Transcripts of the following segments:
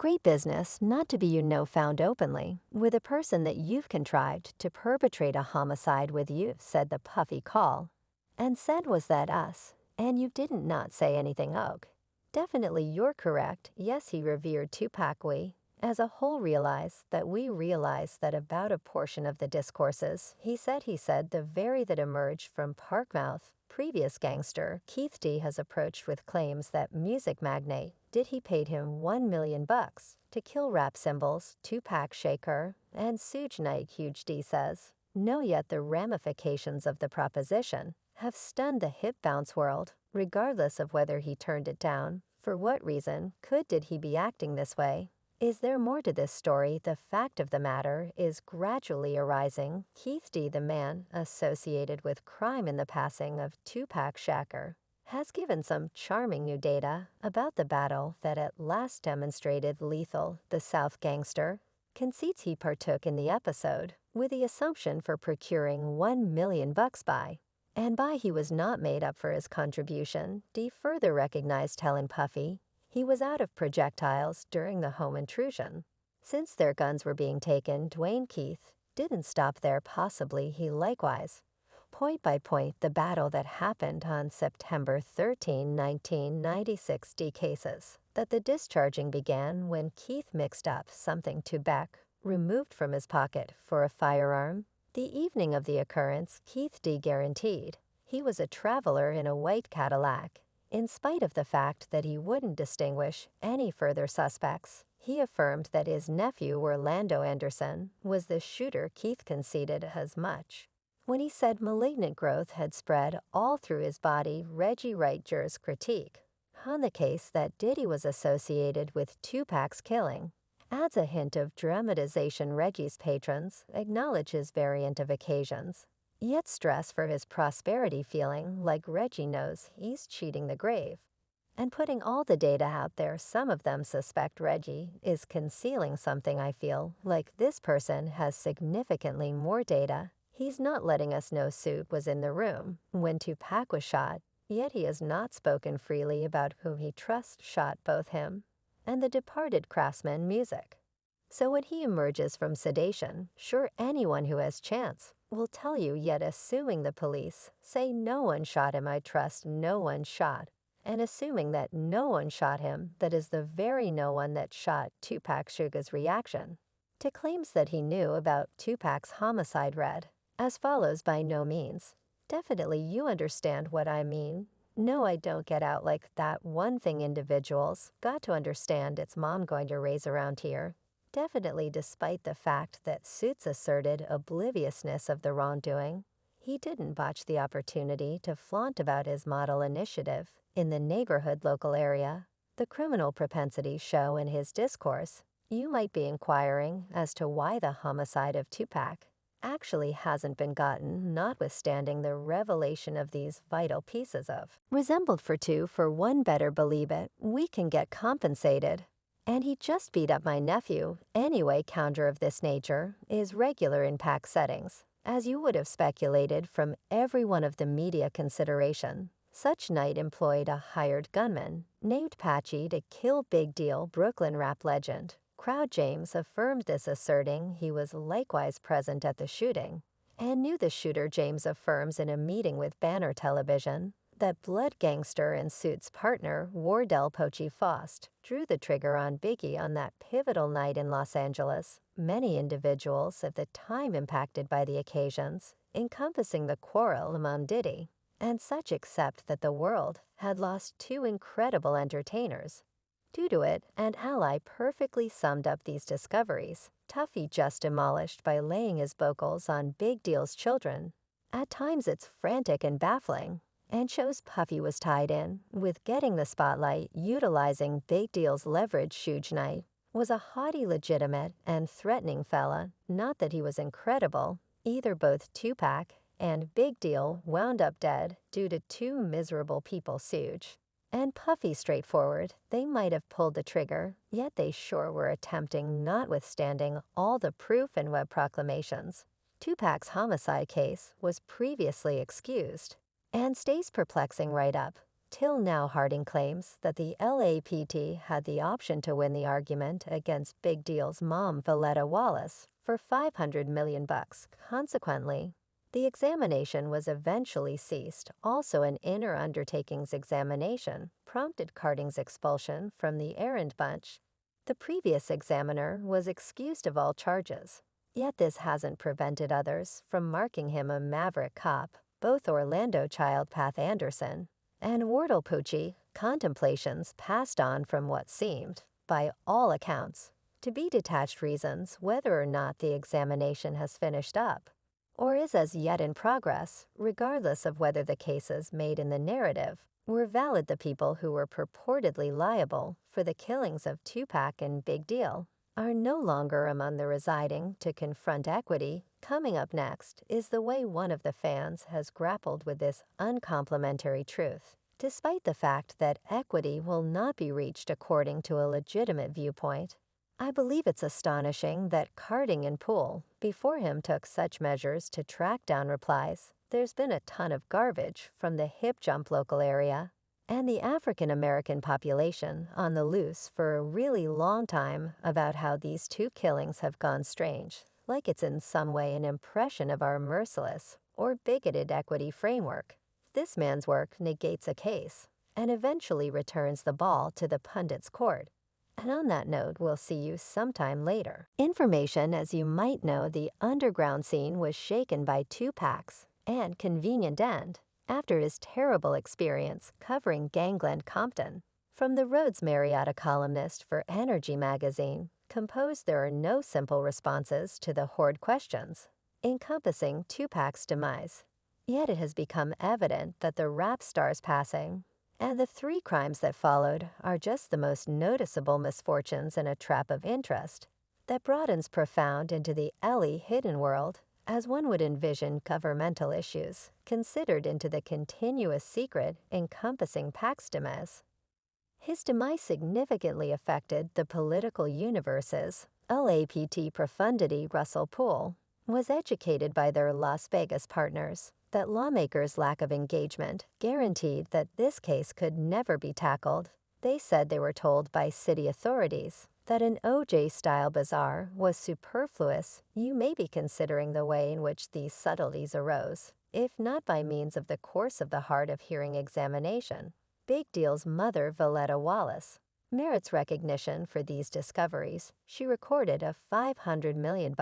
Great business not to be found openly with a person that you've contrived to perpetrate a homicide with you, said the puffy call. And said was that us, and you didn't not say anything og. Definitely you're correct, yes he revered Tupac we, as a whole realize that about a portion of the discourses he said the very that emerged from Parkmouth, previous gangster Keith D has approached with claims that music magnate Diddy paid him $1 million to kill rap symbols Tupac Shakur and Suge Knight. Huge D says, no yet the ramifications of the proposition have stunned the hip bounce world, regardless of whether he turned it down. For what reason did he be acting this way? Is there more to this story? The fact of the matter is gradually arising. Keith D, the man associated with crime in the passing of Tupac Shakur, has given some charming new data about the battle that at last demonstrated lethal. The South gangster concedes he partook in the episode with the assumption for procuring $1 million by. And by he was not made up for his contribution. D further recognized telling Puffy he was out of projectiles during the home intrusion. Since their guns were being taken, Dwayne Keith didn't stop there. Possibly he likewise. Point by point, the battle that happened on September 13, 1996 D cases that the discharging began when Keith mixed up something Tupac removed from his pocket for a firearm. The evening of the occurrence, Keith D guaranteed he was a traveler in a white Cadillac. In spite of the fact that he wouldn't distinguish any further suspects, he affirmed that his nephew Orlando Anderson was the shooter. Keith conceded as much when he said malignant growth had spread all through his body. Reggie Wright jurors critique on the case that Diddy was associated with Tupac's killing adds a hint of dramatization. Reggie's patrons acknowledge his variant of occasions, yet stress for his prosperity, feeling like Reggie knows he's cheating the grave. And putting all the data out there, some of them suspect Reggie is concealing something. I feel like this person has significantly more data. He's not letting us know Suit was in the room when Tupac was shot, yet he has not spoken freely about whom he trusts shot both him and the departed craftsman music. So when he emerges from sedation, sure anyone who has chance will tell you, yet assuming the police say no one shot him, I trust no one shot. And assuming that no one shot him, that is the very no one that shot Tupac. Sugar's reaction to claims that he knew about Tupac's homicide read as follows: by no means. Definitely you understand what I mean. No, I don't get out like that. One thing individuals got to understand, it's mom going to raise around here. Definitely, despite the fact that Suits asserted obliviousness of the wrongdoing, he didn't botch the opportunity to flaunt about his model initiative in the neighborhood local area. The criminal propensity show in his discourse. You might be inquiring as to why the homicide of Tupac actually hasn't been gotten, notwithstanding the revelation of these vital pieces of resembled for two for one. Better believe it, we can get compensated. And he just beat up my nephew. Anyway, counter of this nature is regular in pack settings, as you would have speculated from every one of the media consideration. Such night employed a hired gunman named Patchy to kill Big Deal Brooklyn rap legend. Crowd James affirmed this, asserting he was likewise present at the shooting and knew the shooter. James affirms in a meeting with Banner Television that Blood Gangster and Suit's partner Wardell Pochi Faust drew the trigger on Biggie on that pivotal night in Los Angeles. Many individuals at the time impacted by the occasions, encompassing the quarrel among Diddy and such, except that the world had lost two incredible entertainers due to it. And Ally perfectly summed up these discoveries. Tuffy just demolished by laying his vocals on Big Deal's children. At times it's frantic and baffling, and shows Puffy was tied in with getting the spotlight, utilizing Big Deal's leverage. Suge Knight was a haughty, legitimate, and threatening fella. Not that he was incredible either. Both Tupac and Big Deal wound up dead due to two miserable people, Suge and Puffy. Straightforward, they might have pulled the trigger, yet they sure were attempting, notwithstanding all the proof and web proclamations. Tupac's homicide case was previously excused and stays perplexing right up Till now, Harding claims that the LAPD had the option to win the argument against Big Deal's mom, Valletta Wallace, for $500 million. Consequently, the examination was eventually ceased. Also, an inner undertakings examination prompted Harding's expulsion from the errand bunch. The previous examiner was excused of all charges. Yet this hasn't prevented others from marking him a maverick cop. Both Orlando Childpath Anderson and Wardle Pucci contemplations passed on from what seemed, by all accounts, to be detached reasons whether or not the examination has finished up, or is as yet in progress, regardless of whether the cases made in the narrative were valid. The people who were purportedly liable for the killings of Tupac and Big Deal are no longer among the residing to confront equity. Coming up next is the way one of the fans has grappled with this uncomplimentary truth. Despite the fact that equity will not be reached according to a legitimate viewpoint, I believe it's astonishing that Harding and Poole before him took such measures to track down replies. There's been a ton of garbage from the hip jump local area and the African American population on the loose for a really long time about how these two killings have gone strange, like it's in some way an impression of our merciless or bigoted equity framework. This man's work negates a case and eventually returns the ball to the pundit's court. And on that note, we'll see you sometime later. Information: as you might know, the underground scene was shaken by Tupac's and convenient end after his terrible experience covering Gangland Compton. From the Rhodes Marietta columnist for Energy magazine, composed there are no simple responses to the horde questions encompassing Tupac's demise. Yet it has become evident that the rap star's passing and the three crimes that followed are just the most noticeable misfortunes in a trap of interest that broadens profound into the Ellie hidden world, as one would envision governmental issues considered into the continuous secret encompassing Pac's demise. His demise significantly affected the political universe's LAPT profundity. Russell Poole was educated by their Las Vegas partners that lawmakers' lack of engagement guaranteed that this case could never be tackled. They said they were told by city authorities that an OJ-style bazaar was superfluous. You may be considering the way in which these subtleties arose, if not by means of the course of the hard-of-hearing examination. Big Deal's mother, Valletta Wallace, merits recognition for these discoveries. She recorded a $500 million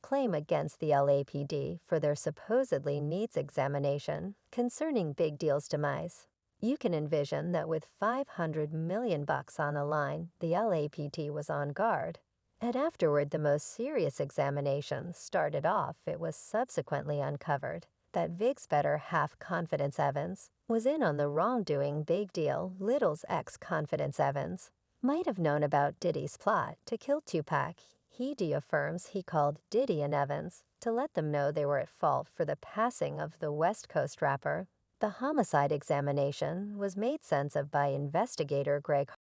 claim against the LAPD for their supposedly needs examination concerning Big Deal's demise. You can envision that with $500 million on the line, the LAPD was on guard. And afterward, the most serious examination started off. It was subsequently uncovered that Vig's better half, Confidence Evans, was in on the wrongdoing. Big Deal, Little's ex Confidence Evans, might have known about Diddy's plot to kill Tupac. He affirms he called Diddy and Evans to let them know they were at fault for the passing of the West Coast rapper. The homicide examination was made sense of by investigator Greg